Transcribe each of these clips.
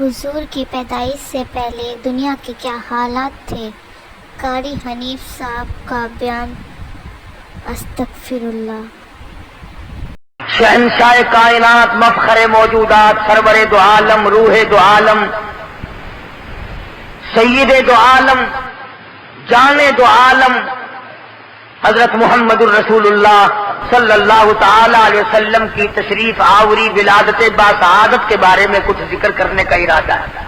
حضور کی پیدائش سے پہلے دنیا کے کیا حالات تھے؟ قاری حنیف صاحب کا بیان۔ استغفر اللہ۔ شہنشاہ کائنات، مفخر موجودات، سرور دو عالم، روح دو عالم، سید دو عالم، جان دو عالم، حضرت محمد الرسول اللہ صلی اللہ تعالی علیہ وسلم کی تشریف آوری ولادت باسعادت کے بارے میں کچھ ذکر کرنے کا ارادہ ہے۔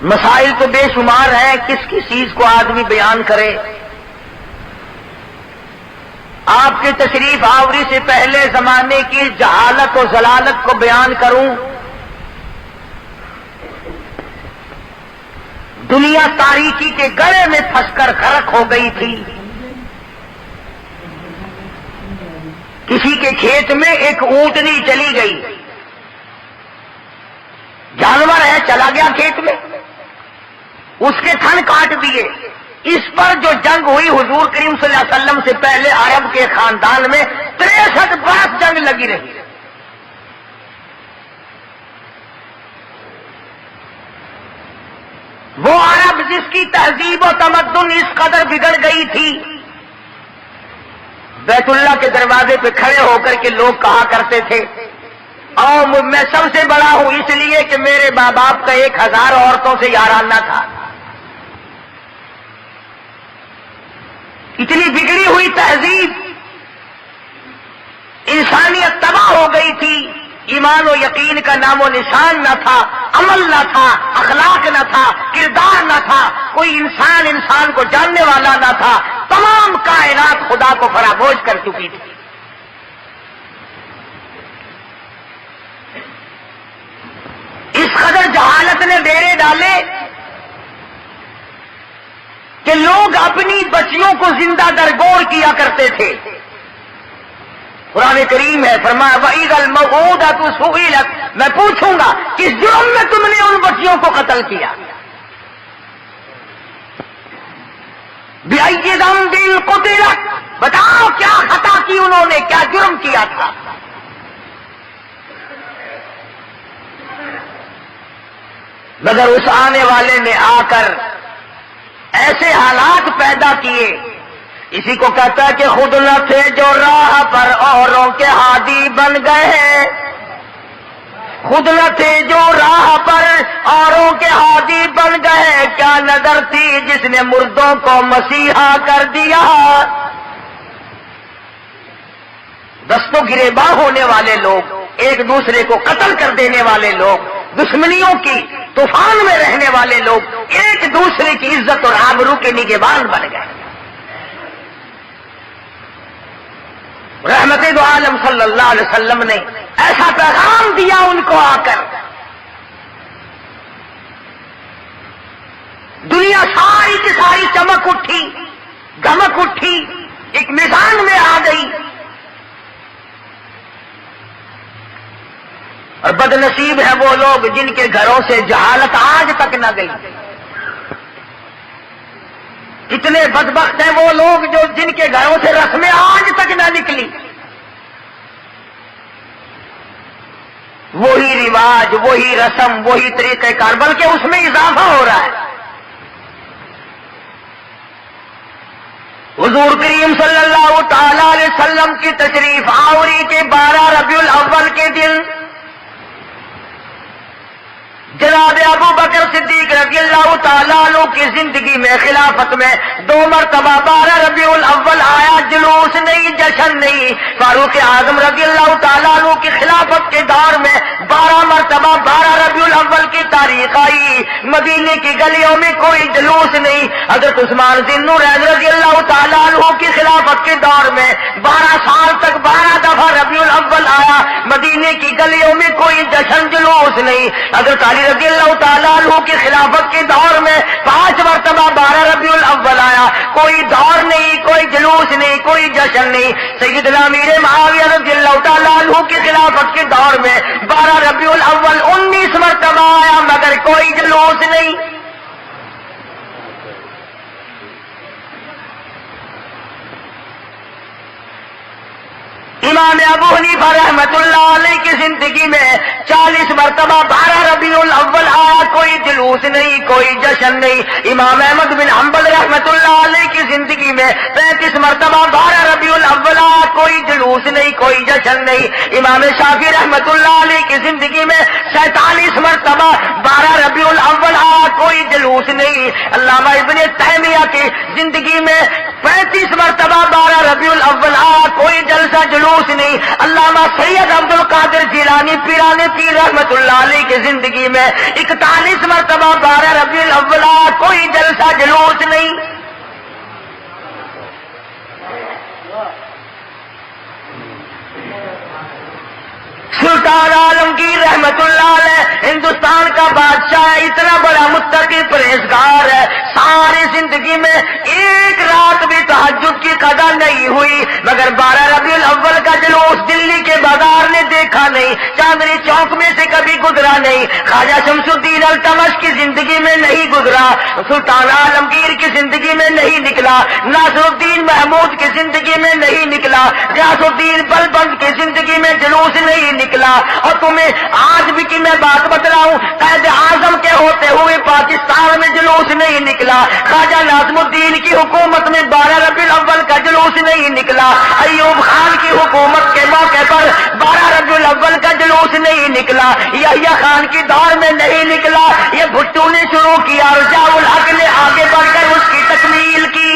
مسائل تو بے شمار ہیں، کس کس چیز کو آدمی بیان کرے۔ آپ کی تشریف آوری سے پہلے زمانے کی جہالت و ضلالت کو بیان کروں۔ دنیا تاریکی کے گڑھے میں پھنس کر غرق ہو گئی تھی۔ کسی کے کھیت میں ایک اونٹنی چلی گئی، جانور ہے چلا گیا کھیت میں، اس کے تھن کاٹ دیے۔ اس پر جو جنگ ہوئی حضور کریم صلی اللہ علیہ وسلم سے پہلے عرب کے خاندان میں 63 برس جنگ لگی رہی۔ وہ عرب جس کی تہذیب و تمدن اس قدر بگڑ گئی تھی، بیت اللہ کے دروازے پہ کھڑے ہو کر کے لوگ کہا کرتے تھے اور میں سب سے بڑا ہوں اس لیے کہ میرے ماں باپ کا 1000 عورتوں سے یارانہ تھا۔ اتنی بگڑی ہوئی تہذیب، انسانیت تباہ ہو گئی تھی، ایمان و یقین کا نام و نشان نہ تھا، عمل نہ تھا، اخلاق نہ تھا، کردار نہ تھا، کوئی انسان کو جاننے والا نہ تھا، تمام کائنات خدا کو فراموش کر چکی تھی۔ اس قدر جہالت نے ڈیرے ڈالے کہ لوگ اپنی بچیوں کو زندہ درگور کیا کرتے تھے۔ قرآن کریم ہے، فرمایا وَإِذَا الْمَوْءُودَةُ سُئِلَتْ، میں پوچھوں گا کس جرم میں تم نے ان بچیوں کو قتل کیا۔ بِأَيِّ ذَنبٍ قُتِلَتْ، بتاؤ کیا خطا کی انہوں نے، کیا جرم کیا تھا۔ مگر اس آنے والے نے آ کر ایسے حالات پیدا کیے، اسی کو کہتا ہے کہ خود نہ تھے جو راہ پر اوروں کے ہادی بن گئے، خود نہ تھے جو راہ پر اوروں کے ہادی بن گئے، کیا نظر تھی جس نے مردوں کو مسیحا کر دیا۔ دستوں گریباں ہونے والے لوگ، ایک دوسرے کو قتل کر دینے والے لوگ، دشمنیوں کی طوفان میں رہنے والے لوگ ایک دوسرے کی عزت اور آبرو کے نگہبان بن گئے۔ رحمت دو عالم صلی اللہ علیہ وسلم نے ایسا پیغام دیا ان کو آ کر، دنیا ساری کی ساری چمک اٹھی، گمک اٹھی، ایک میدان میں آ گئی۔ اور بد نصیب ہے وہ لوگ جن کے گھروں سے جہالت آج تک نہ گئی۔ کتنے بدبخت ہیں وہ لوگ جو جن کے گھروں سے رسمیں آج تک نہ نکلی۔ وہی رواج، وہی رسم، وہی طریقہ کار، بلکہ اس میں اضافہ ہو رہا ہے۔ حضور کریم صلی اللہ تعالی علیہ وسلم کی تشریف آوری کے 12 ربیع الاول کے دن جناب ابو بکر صدیق رضی اللہ تعالیٰ عنہ کی زندگی میں، خلافت میں 2 مرتبہ 12 ربیع الاول آیا، جلوس نہیں، جشن نہیں۔ فاروق اعظم رضی اللہ تعالیٰ عنہ کی خلافت کے دور میں 12 مرتبہ 12 ربیع الاول کی تاریخ آئی، مدینے کی گلیوں میں کوئی جلوس نہیں۔ حضرت عثمان ذی النورین رضی اللہ تعالیٰ عنہ کی خلافت کے دور میں 12 سال تک 12 دفعہ ربیع الاول آیا، مدینے کی گلیوں میں کوئی جشن جلوس نہیں۔ حضرت علی رضی اللہ تعالیٰ عنہ کی خلافت کے دور میں 5 مرتبہ 12 ربیع الاول آیا، کوئی دور نہیں، کوئی جلوس نہیں، کوئی جشن نہیں۔ سیدنا امیر معاویہ رضی اللہ تعالیٰ عنہ کی خلافت کے دور میں 12 ربیع الاول 19 مرتبہ آیا، مگر کوئی جلوس نہیں۔ امام ابو حنیفہ رحمت اللہ علیہ کی زندگی میں مرتبہ 12 ربیع الاول آیا، کوئی جلوس نہیں، کوئی جشن نہیں۔ امام احمد بن حنبل رحمت اللہ علیہ کی زندگی میں 35 مرتبہ 12 ربیع الاول آیا، کوئی جلوس نہیں، کوئی جشن نہیں۔ امام شافعی رحمت اللہ علیہ کی زندگی میں 47 مرتبہ 12 ربیع الاول آیا، کوئی جلوس نہیں۔ علامہ ابن تیمیہ کی زندگی میں 35 مرتبہ 12 ربیع الاول آیا، کوئی جلسہ جلوس نہیں۔ علامہ سید عبد القادر جیلانی پیران پیر رحمت اللہ علیہ کی زندگی میں 41 مرتبہ 12 ربیع الاول آیا، کوئی جلسہ جلوس نہیں۔ سلطان عالمگیر رحمت اللہ علیہ ہندوستان کا بادشاہ ہے، اتنا بڑا متقی پرہیزگار ہے، ساری زندگی میں ایک رات بھی تہجد کی قضا نہیں ہوئی، مگر 12 ربیع الاول کا جلوس دلی کے بازار نے دیکھا نہیں، چاندنی چوک میں سے کبھی گزرا نہیں، خواجہ شمس الدین التمش کی زندگی میں نہیں گزرا، سلطان عالمگیر کی زندگی میں نہیں نکلا، ناصر الدین محمود کی زندگی میں نہیں نکلا، غیاث الدین بلبند کی زندگی میں جلوس نہیں نکلا۔ اور تمہیں آج بھی کہ میں بات بتلاؤں، قائد اعظم کے ہوتے ہوئے پاکستان میں جلوس نہیں نکلا، خواجہ ناظم الدین کی حکومت میں 12 ربیع الاول کا جلوس نہیں نکلا، ایوب خان کی حکومت کے موقع پر 12 ربیع الاول کا جلوس نہیں نکلا، یحییٰ خان کی دور میں نہیں نکلا، یہ بھٹو نے شروع کیا، رجاء الحق نے آگے بڑھ کر اس کی تکمیل کی۔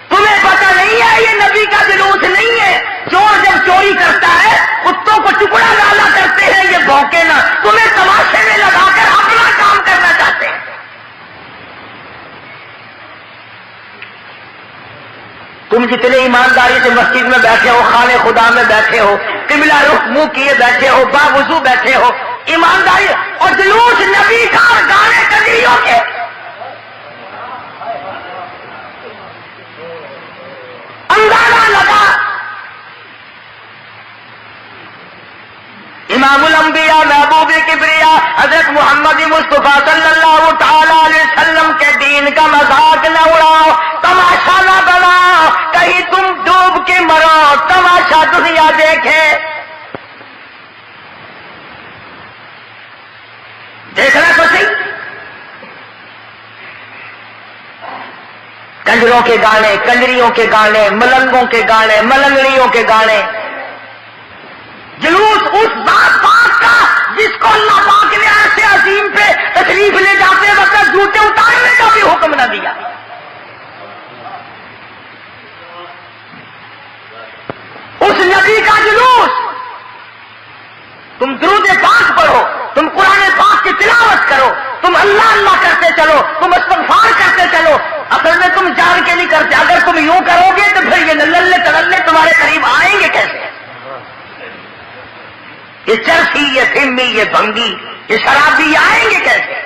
تمہیں پتہ نہیں ہے یہ نبی کا جلوس نہیں ہے؟ چور جب چوری کرتا ہے کتوں کو ٹکڑا ڈالا کرتے ہیں، یہ بھونکے نہ، تمہیں تماشے میں لگا کر اپنا کام کرنا چاہتے ہیں۔ تم جتنے ایمانداری سے مسجد میں بیٹھے ہو، خانے خدا میں بیٹھے ہو، قبلہ رخ منہ کیے بیٹھے ہو، باوضو بیٹھے ہو، ایمانداری اور جلوس نبی کا اور گانے کجریوں کے، اندازہ لگا۔ امام الانبیاء محبوب کبریا حضرت محمد مصطفیٰ صلی اللہ تعالی علیہ وسلم کے دین کا مذاق نہ اڑاؤ، تماشا نہ بناؤ، کہیں تم ڈوب کے مرو، تماشا دنیا دیکھے۔ دیکھنا تو صحیح، کنجروں کے گانے، کنجریوں کے گانے، ملنگوں کے گانے، ملنگڑیوں کے گانے، جلوس اس ذات پاک کا جس کو اللہ پاک نے عرش عظیم پہ تشریف لے جاتے وقت جوتے اتارنے کا بھی حکم نہ دیا۔ اس نبی کا جلوس، تم درود پاک پڑھو، تم قرآن پاک کی تلاوت کرو، تم اللہ اللہ کرتے چلو، تم استغفار کرتے چلو، اصل میں تم جان کے نہیں کرتے۔ اگر تم یوں کرو گے تو پھر یہ نلے تللے تمہارے قریب آئیں گے کیسے؟ یہ چرسی، یہ فلمی، یہ بھنگی، یہ شرابی آئیں گے کیسے؟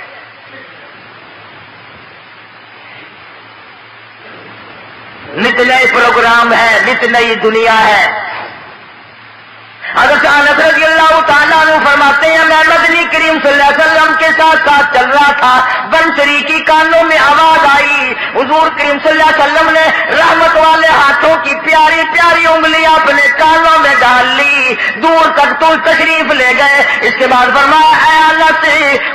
نت نئے پروگرام ہے، نت نئی دنیا ہے۔ حضرت انس رضی اللہ تعالیٰ عنہ فرماتے ہیں میں مدنی کریم صلی اللہ علیہ وسلم کے ساتھ چل رہا تھا، بنسری کی کانوں میں آواز آئی، حضور کریم صلی اللہ علیہ وسلم نے رحمت والے ہاتھوں کی پیاری پیاری انگلیاں اپنے کانوں میں ڈال لی، دور تک تو تشریف لے گئے۔ اس کے بعد فرمایا اے انس،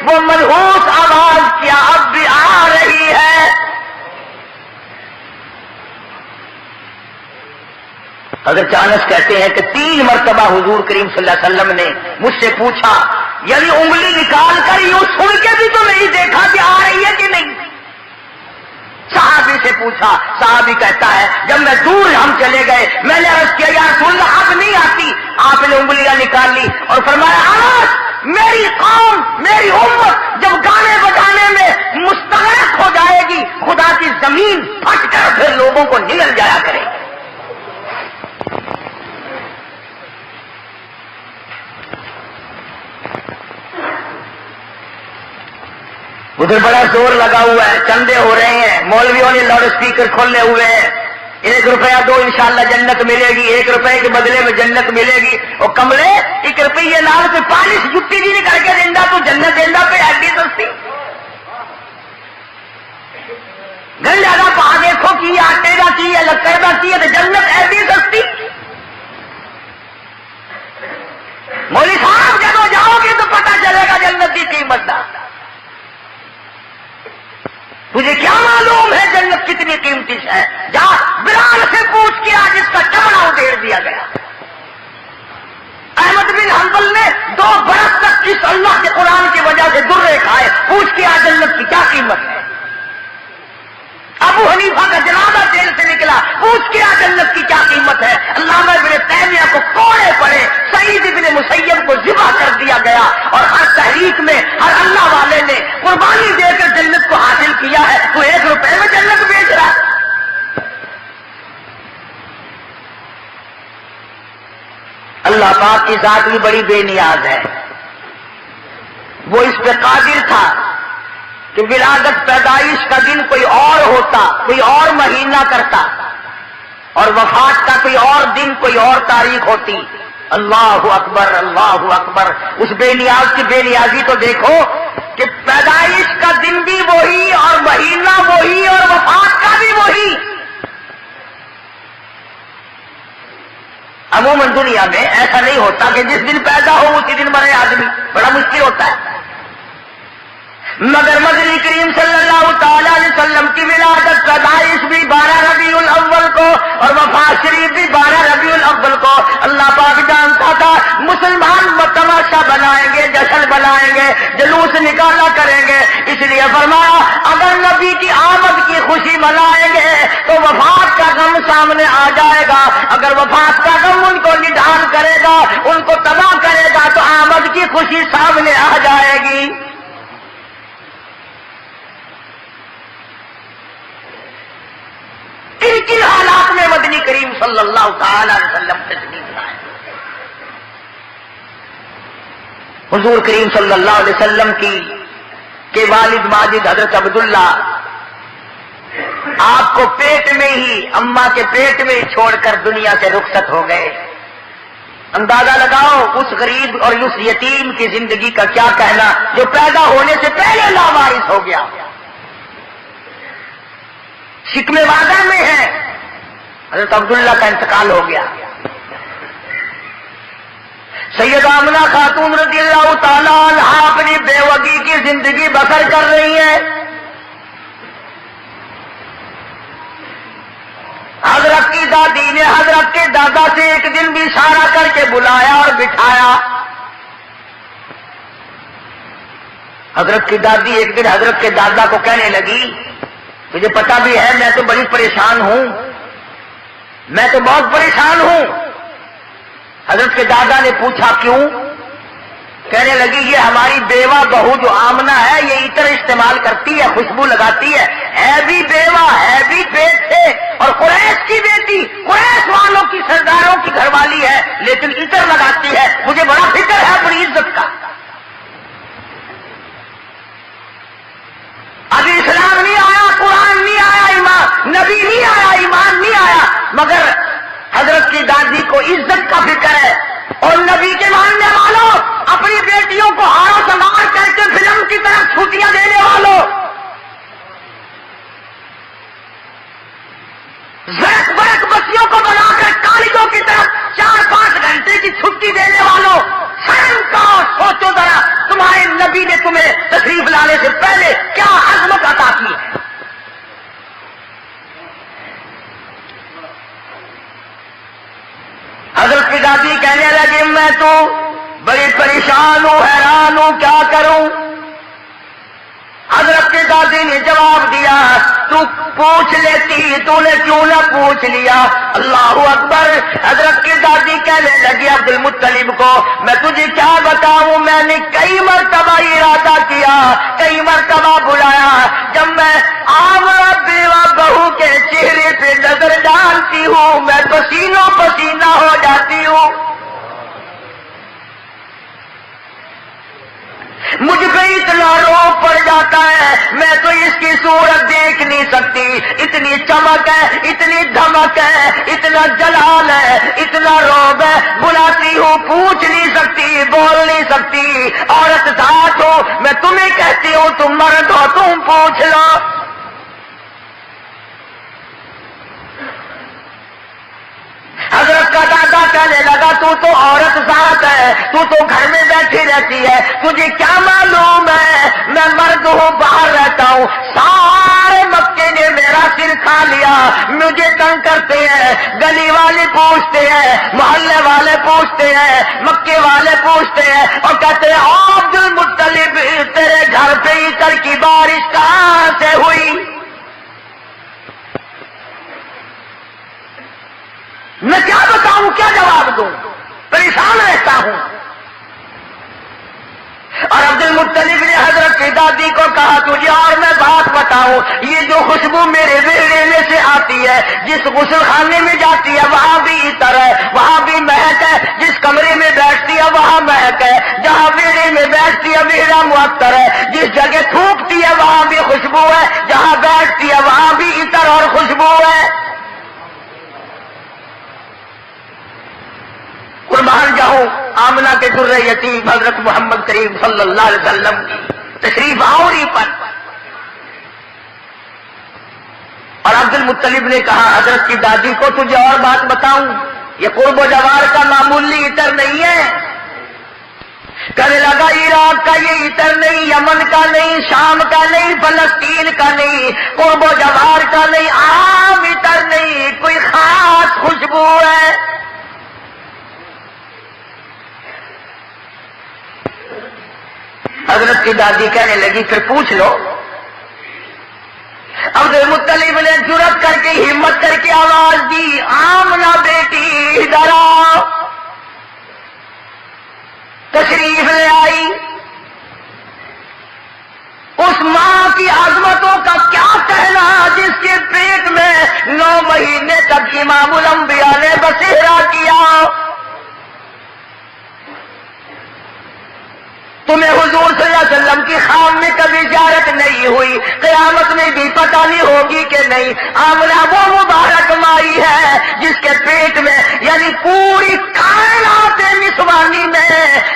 وہ منحوس آواز کیا اب بھی آ رہی ہے؟ حضرت انس کہتے ہیں کہ 3 مرتبہ حضور کریم صلی اللہ علیہ وسلم نے مجھ سے پوچھا، یعنی انگلی نکال کر یوں سن کے بھی تو نہیں دیکھا کہ آ رہی ہے کہ نہیں؟ صحابی سے پوچھا، صحابی کہتا ہے جب میں دور ہم چلے گئے میں نے عرض کیا یا رسول اللہ اب نہیں آتی، آپ نے انگلیاں نکال لی اور فرمایا انس، میری قوم میری امت جب گانے بجانے میں مستغرق ہو جائے گی، خدا کی زمین پھٹ کر پھر لوگوں کو نگل جایا کرے گی۔ ادھر بڑا زور لگا ہوا ہے، چندے ہو رہے ہیں، مولویوں نے لاؤڈ اسپیکر کھولے ہوئے ہیں، 1 روپیہ دو انشاءاللہ جنت ملے گی، 1 روپے کے بدلے میں جنت ملے گی۔ اور کملے 1 روپیے نال کوئی پالش جتی بھی نہیں کر کے دینا تو جنت دینا پہ ایڈی سستی گل زیادہ پا دیکھو کی آٹے کا کی ہے، لکڑ کا کی ہے تو جنت ایسی سستی۔ قیمت دا؟ تجھے کیا معلوم ہے جنت کتنی قیمتی ہے؟ جا بلال سے پوچھ کے آج اس کا چمڑا ادھیڑ دیا گیا۔ احمد بن حنبل نے 2 برس تک کس اللہ کے قرآن کی وجہ سے درے کھائے، پوچھ کے آج جنت کی کیا قیمت ہے؟ ابو حنیفہ کا جنازہ جیل سے نکلا، پوچھ کے آج جنت کی کیا قیمت ہے؟ علامہ ابن تیمیہ کو کوڑے پڑے، سعید ابن مسیب کو ذبح کر دیا گیا، اور ہر تحریک میں ہر اللہ والے نے قربانی دے کر جنت کو حاصل کیا ہے، تو 1 روپے میں جنت بیچ رہا ہے۔ اللہ پاک کی ذات بھی بڑی بے نیاز ہے، وہ اس پہ قادر تھا کہ ولادت پیدائش کا دن کوئی اور ہوتا، کوئی اور مہینہ کرتا، اور وفات کا کوئی اور دن، کوئی اور تاریخ ہوتی۔ اللہ اکبر، اللہ اکبر۔ اس بے نیاز کی بے نیازی تو دیکھو کہ پیدائش کا دن بھی وہی، اور مہینہ وہی، اور وفات کا بھی وہی۔ عموماً دنیا میں ایسا نہیں ہوتا کہ جس دن پیدا ہو اسی دن مرے آدمی، بڑا مشکل ہوتا ہے، مگر مدنی کریم صلی اللہ تعالی علیہ وسلم کی ولادت پیدائش بھی 12 ربیع الاول کو اور وفات شریف بھی 12 ربیع الاول کو۔ اللہ پاک جانتا تھا مسلمان تماشا بنائیں گے، جشن بنائیں گے، جلوس نکالا کریں گے، اس لیے فرمایا اگر نبی کی آمد کی خوشی منائیں گے تو وفات کا غم سامنے آ جائے گا، اگر وفات کا غم ان کو نڈھال کرے گا، ان کو تباہ کرے گا، تو آمد کی خوشی سامنے آ جائے گی۔ کن حالات میں مدنی کریم صلی اللہ تعالی علیہ وسلم تشریف لائے؟ حضور کریم صلی اللہ علیہ وسلم کے والد ماجد حضرت عبداللہ آپ کو پیٹ میں ہی، اماں کے پیٹ میں ہی چھوڑ کر دنیا سے رخصت ہو گئے۔ اندازہ لگاؤ اس غریب اور اس یتیم کی زندگی کا کیا کہنا جو پیدا ہونے سے پہلے لاوارث ہو گیا۔ شکم وعدہ میں ہے، حضرت عبداللہ کا انتقال ہو گیا۔ سیدہ آمنہ خاتون رضی اللہ تعالیٰ عنہا اپنی بیوگی کی زندگی بسر کر رہی ہے۔ حضرت کی دادی نے حضرت کے دادا سے ایک دن بھی اشارہ کر کے بلایا اور بٹھایا۔ حضرت کی دادی ایک دن حضرت کے دادا کو کہنے لگی مجھے پتا بھی ہے میں تو بڑی پریشان ہوں، میں تو بہت پریشان ہوں۔ حضرت کے دادا نے پوچھا کیوں؟ کہنے لگی یہ ہماری بیوہ بہو جو آمنہ ہے یہ عطر استعمال کرتی ہے، خوشبو لگاتی ہے بھی بیوہ ہے بھی پیٹ سے، اور قریش کی بیٹی، قریش والوں کی سرداروں کی گھر والی ہے، لیکن عطر لگاتی ہے، مجھے بڑا فکر ہے اپنی عزت کا۔ ابھی اسلام نہیں آیا، قرآن نہیں آیا، ایمان نبی نہیں آیا، ایمان نہیں آیا، مگر حضرت کی دادی کو عزت کا فکر ہے۔ اور نبی کے ماننے والوں، اپنی بیٹیوں کو ہارو سنوار کر کے فلم کی طرف چھٹیاں دینے والوں، زرق برق بسیوں کو بنا کر کالجوں کی طرف 4-5 گھنٹے کی چھٹی دینے والوں، شرم کا سوچو ذرا تمہارے نبی نے تمہیں تشریف لانے سے پہلے کیا عظمت عطا کی ہے۔ حضرت کی دادی کہنے لگی میں تو بڑی پریشان ہوں، حیران ہوں، کیا کروں؟ حضرت کی دادی نے جواب دیا تو پوچھ لیتی، تو نے کیوں نہ پوچھ لیا؟ اللہ اکبر۔ حضرت کی دادی کہنے لگی عبد المطلب کو میں تجھے کیا بتاؤں، میں نے کئی مرتبہ ارادہ کیا، کئی مرتبہ بلایا، جب میں آمنہ بیوہ بہو کے چہرے پہ نظر ڈالتی ہوں میں پسینوں پسینہ ہو جاتی ہوں، مجھ پہ اتنا روب پڑ جاتا ہے، میں تو اس کی صورت دیکھ نہیں سکتی، اتنی چمک ہے، اتنی دھمک ہے، اتنا جلال ہے، اتنا روب ہے، بلاتی ہوں پوچھ نہیں سکتی، بول نہیں سکتی، عورت ذات ہو، میں تمہیں کہتی ہوں تم مرد ہو تم پوچھ لو۔ حضرت کا دادا کہنے لگا تو عورت ذات ہے، تو گھر میں بیٹھی رہتی ہے، تجھے کیا معلوم ہے بتاؤں، سارے مکے نے میرا سر کھا لیا، مجھے تنگ کرتے ہیں، گلی والے پوچھتے ہیں، محلے والے پوچھتے ہیں، مکے والے پوچھتے ہیں اور کہتے ہیں عبد المطلب تیرے گھر پہ عطر کی بارش کہاں سے ہوئی؟ میں کیا بتاؤں، کیا جواب دوں، پریشان رہتا ہوں۔ اور عبد المطلب نے حضرت کی دادی کو کہا تجھے اور میں بات بتاؤں، یہ جو خوشبو میرے ویڑے میں سے آتی ہے، جس غسل خانے میں جاتی ہے وہاں بھی عطر ہے، وہاں بھی مہک ہے، جس کمرے میں بیٹھتی ہے وہاں مہک ہے، جہاں ویڑے میں بیٹھتی ہے ویڑا معطر ہے، جس جگہ تھوکتی ہے وہاں بھی خوشبو ہے، جہاں بیٹھتی ہے وہاں بھی عطر اور خوشبو ہے۔ قربان جاؤں آمنہ کے در یتیم حضرت محمد کریم صلی اللہ علیہ وسلم کی تشریف آوری پر۔ اور عبد المطلب نے کہا حضرت کی دادی کو تجھے اور بات بتاؤں، یہ قرب و جوار کا معمولی عطر نہیں ہے۔ کہنے لگا عراق کا یہ عطر نہیں، یمن کا نہیں، شام کا نہیں، فلسطین کا نہیں، قرب و جوار کا نہیں، عام عطر نہیں، کوئی خاص خوشبو ہے۔ حضرت کی دادی کہنے لگی پھر پوچھ لو۔ عبد المطلب نے جرأت کر کے ہمت کر کے آواز دی آمنہ بیٹی ادھر آؤ۔ تشریف لے آئی۔ اس ماں کی عظمتوں کا کیا کہنا جس کے پیٹ میں 9 مہینے تک امام الانبیاء نے بسیرا کیا۔ تمہیں حضور صلی اللہ علیہ وسلم کی خام میں کبھی زیارت نہیں ہوئی، قیامت میں بھی پتہ نہیں ہوگی کہ نہیں۔ آمنہ وہ مبارک مائی ہے جس کے پیٹ میں یعنی پوری کائنات نسوانی میں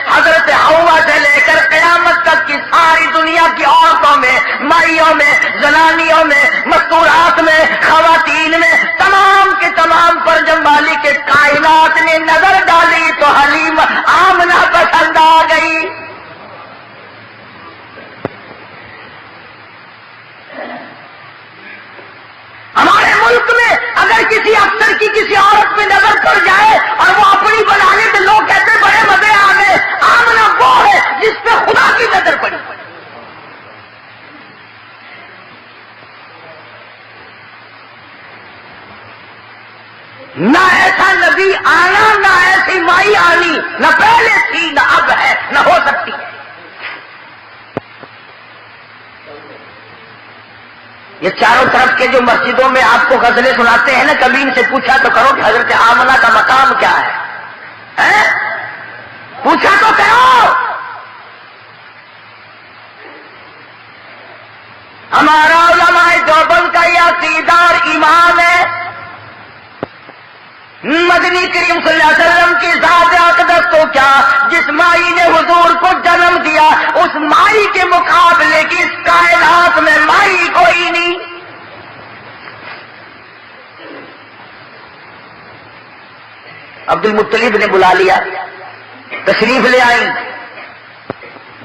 حضرت حوا سے لے کر قیامت تک کی ساری دنیا کی عورتوں میں، مائیوں میں، زنانیوں میں، مستورات میں، خواتین میں، تمام کے تمام پر جب مالک کے کائنات نے نظر ڈالی تو حلیم آمنہ پسند آ گئی۔ ہمارے ملک میں اگر کسی افسر کی کسی عورت پہ نظر پڑ جائے اور وہ اپنی بنانے تو لوگ کہتے بڑے مزے آ گئے، آمنہ وہ ہے جس پہ خدا کی نظر پڑی۔ نہ ایسا نبی آنا، نہ ایسی مائی آنی، نہ پہلے تھی نہ اب ہے نہ ہو سکتی ہے۔ یہ چاروں طرف کے جو مسجدوں میں آپ کو غزلیں سناتے ہیں نا، کبھی ان سے پوچھا تو کرو کہ حضرت آمنہ کا مقام کیا ہے؟ پوچھا تو کرو۔ ہمارا علماء دیوبند کا یہ عقیدہ اور ایمان ہے، مدنی کریم صلی اللہ علیہ وسلم کی ذات اقدس تو کیا، جس مائی نے حضور کو جنم دیا اس مائی کے مقابلے کی اس کائنات میں مائی کوئی نہیں۔ عبد المطلب نے بلا لیا، تشریف لے آئی،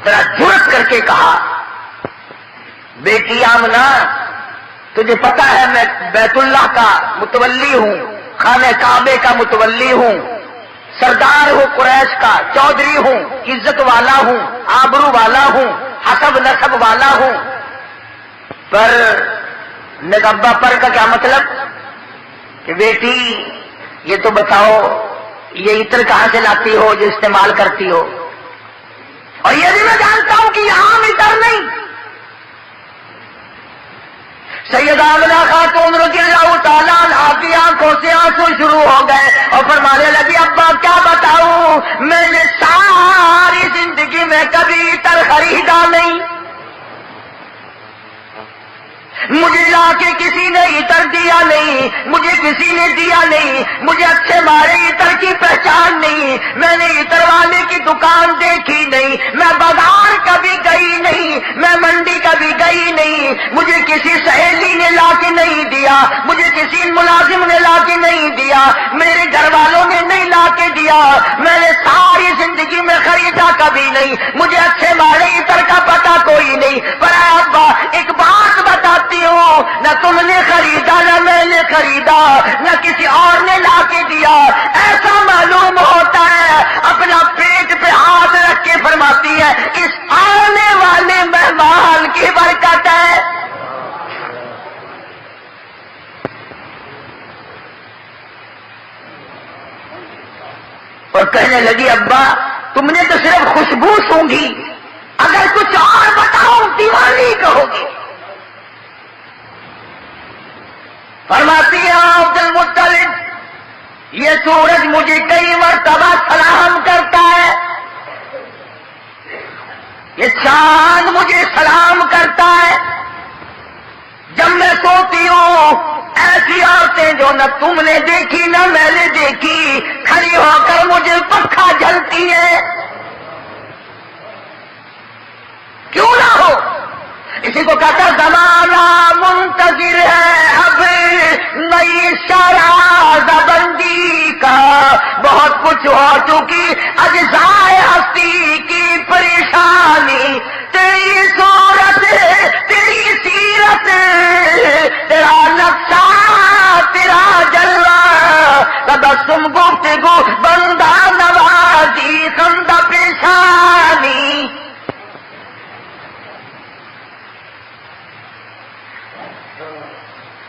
ذرا جرأت کر کے کہا بیٹی آمنہ تجھے پتا ہے میں بیت اللہ کا متولی ہوں، خانہ کعبے کا متولی ہوں، سردار ہوں قریش کا، چودھری ہوں، عزت والا ہوں، آبرو والا ہوں، حسب نسب والا ہوں، پر نگبہ پر کا کیا مطلب کہ بیٹی یہ تو بتاؤ یہ عطر کہاں سے لاتی ہو جو استعمال کرتی ہو؟ اور یہ بھی میں جانتا ہوں کہ یہ عام عطر نہیں۔ سیدہ آمنہ خاتون رضی اللہ تعالیٰ عنہا کی آنکھوں سے آنسو شروع ہو گئے اور فرمانے لگی ابا کیا بتاؤں، میں نے ساری زندگی میں کبھی عطر خریدا نہیں، مجھے لا کے کسی نے عطر دیا نہیں، مجھے کسی نے دیا نہیں، مجھے اچھے مارے عطر کی پہچان نہیں، میں نے عطر والے کی دکان دیکھی نہیں، میں بازار کبھی گئی نہیں، میں منڈی کبھی گئی نہیں، مجھے کسی سہیلی نے لا کے نہیں دیا، مجھے کسی ملازم نے لا کے نہیں دیا، میرے گھر والوں نے نہیں لا کے دیا، میں نے ساری زندگی میں خریدا پتا کبھی نہیں، مجھے اچھے ماڑے عطر کا پتا کوئی نہیں، پر اے ابا ایک بات بتاتی ہوں، نہ تم نے خریدا نہ میں نے خریدا نہ کسی اور نے لا کے دیا، ایسا معلوم ہوتا ہے اپنا پیٹ پہ ہاتھ رکھ کے فرماتی ہے اس آنے والے مہمان کی برکت ہے۔ اور کہنے لگی ابا تم نے تو صرف خوشبو سونگھی، اگر کچھ اور بتاؤ دیوانی کہو گی۔ فرماتی ہے عبد المطلب یہ سورج مجھے کئی مرتبہ سلام کرتا ہے، یہ چاند مجھے سلام کرتا ہے، جب میں سوتی ہوں ایسی عورتیں جو نہ تم نے دیکھی نہ میں نے دیکھی کھڑی ہو کر مجھے پنکھا جھلتی ہے، کیوں نہ ہو؟ اسی کو کہتا زمانہ منتظر ہے اب نئی شرح بندی کا، بہت کچھ ہو چکی اجزائے ہستی کی پریشانی، تیری صورت تیری سیرت تیرا نقشہ تیرا جلوہ، تبسم گفتگو بندہ نوازی خندہ پیشانی۔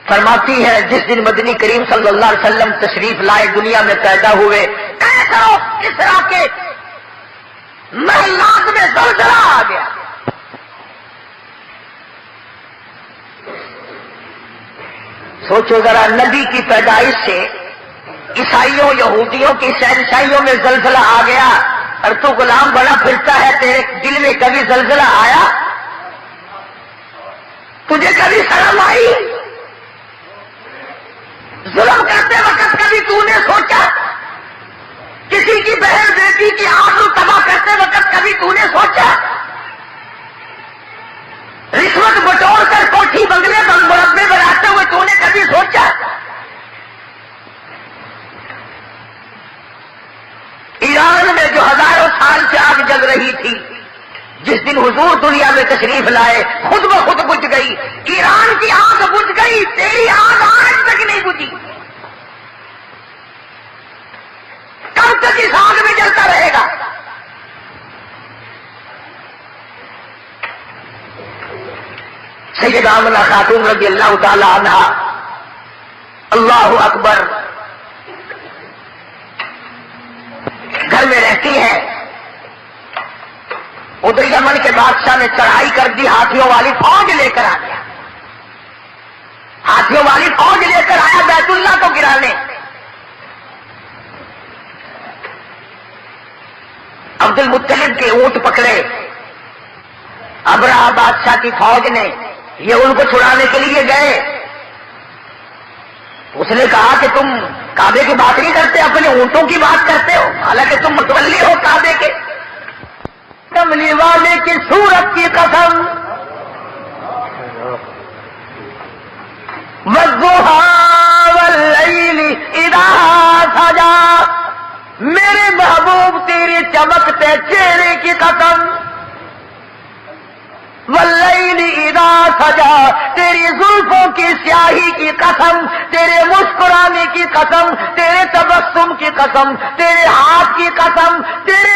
فرماتی ہے جس دن مدنی کریم صلی اللہ علیہ وسلم تشریف لائے دنیا میں پیدا ہوئے، کیسا اس طرح کے محلات میں زلزلہ آ گیا۔ سوچو ذرا نبی کی پیدائش سے عیسائیوں یہودیوں کی شہنشاہیوں میں زلزلہ آ گیا، اور تو غلام بنا پھرتا ہے، تیرے دل میں کبھی زلزلہ آیا؟ تجھے کبھی شرم آئی؟ ظلم کرتے وقت کبھی تو نے سوچا؟ کسی کی بہن بیٹی کی آبرو تباہ کرتے وقت کبھی تو نے سوچا؟ رشوت بٹور کر کوٹھی بنگلے مربے بناتے ہوئے تو نے کبھی سوچا؟ ایران میں جو ہزاروں سال سے آگ جل رہی تھی، جس دن حضور دنیا میں تشریف لائے خود بخود بجھ گئی، ایران کی آگ بجھ گئی، تیری آگ آج تک نہیں بجھی، کب تک اس آگ میں جلتا رہے گا؟ سیدہ آمنہ خاتون رضی اللہ تعالی عنہا، اللہ اکبر، گھر میں رہتی ہے، ادھر یمن کے بادشاہ نے چڑھائی کر دی، ہاتھیوں والی فوج لے کر آ گیا، ہاتھیوں والی فوج لے کر آیا بیت اللہ کو گرانے۔ عبد المطلب کے اونٹ پکڑے ابرہہ بادشاہ کی فوج نے، یہ ان کو چھڑانے کے لیے گئے۔ اس نے کہا کہ تم کعبے کی بات نہیں کرتے، اپنے اونٹوں کی بات کرتے ہو، حالانکہ تم متولی ہو کعبے کے۔ کملی والے کی صورت کی قسم، والضحیٰ واللیل اذا سجا، میرے محبوب تیرے چمکتے چہرے کی قسم، واللیل اذا سجا، تیری زلفوں کی سیاہی کی قسم، تیرے مسکرانے کی قسم، تیرے تبسم کی قسم، تیرے ہاتھ کی قسم، تیری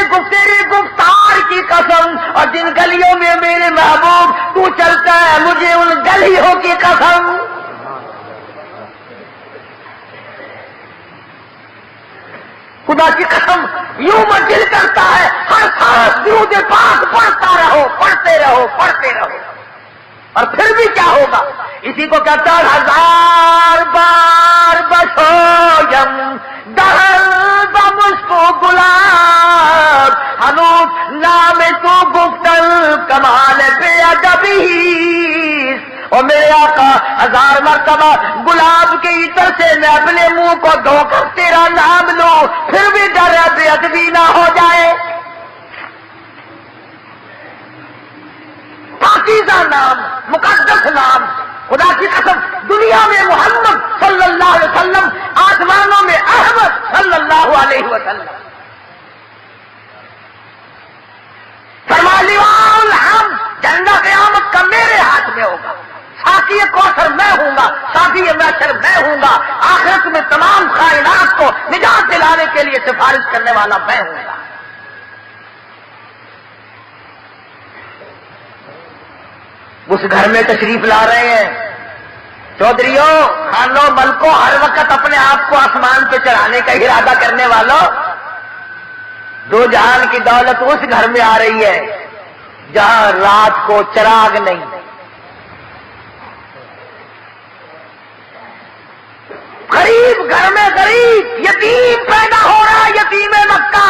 گفتار کی قسم، اور جن گلیوں میں میرے محبوب تو چلتا ہے مجھے ان گلیوں کی قسم۔ خدا کی قسم یوں میں دل کرتا ہے ہر سانس درود پاک پڑھتا رہو، پڑھتے رہو، پڑھتے رہو، اور پھر بھی کیا ہوگا؟ اسی کو کہتا ہے ہزار بار بسویم دہل بمسکو گلاب، ہنوز نام تو گفتل کمال بے ادبی، اور میرے آقا ہزار مرتبہ گلاب کے عطر سے میں اپنے منہ کو دھو کر تیرا نام لوں، پھر بھی ڈر ہے بے ادبی نہ ہو جائے۔ پاکیزہ نام، مقدس نام، خدا کی قسم دنیا میں محمد صلی اللہ علیہ وسلم، آسمانوں میں احمد صلی اللہ علیہ وسلم۔ میں ہوں گا، شافی محشر میں ہوں گا، آخرت میں تمام کائنات کو نجات دلانے کے لیے سفارش کرنے والا میں ہوں گا۔ اس گھر میں تشریف لا رہے ہیں چودھریوں، خانوں، ملکوں، ہر وقت اپنے آپ کو آسمان پہ چڑھانے کا ارادہ کرنے والوں، دو جہان کی دولت اس گھر میں آ رہی ہے جہاں رات کو چراغ نہیں۔ غریب گھر میں غریب یتیم پیدا ہو رہا ہے، یتیم مکہ۔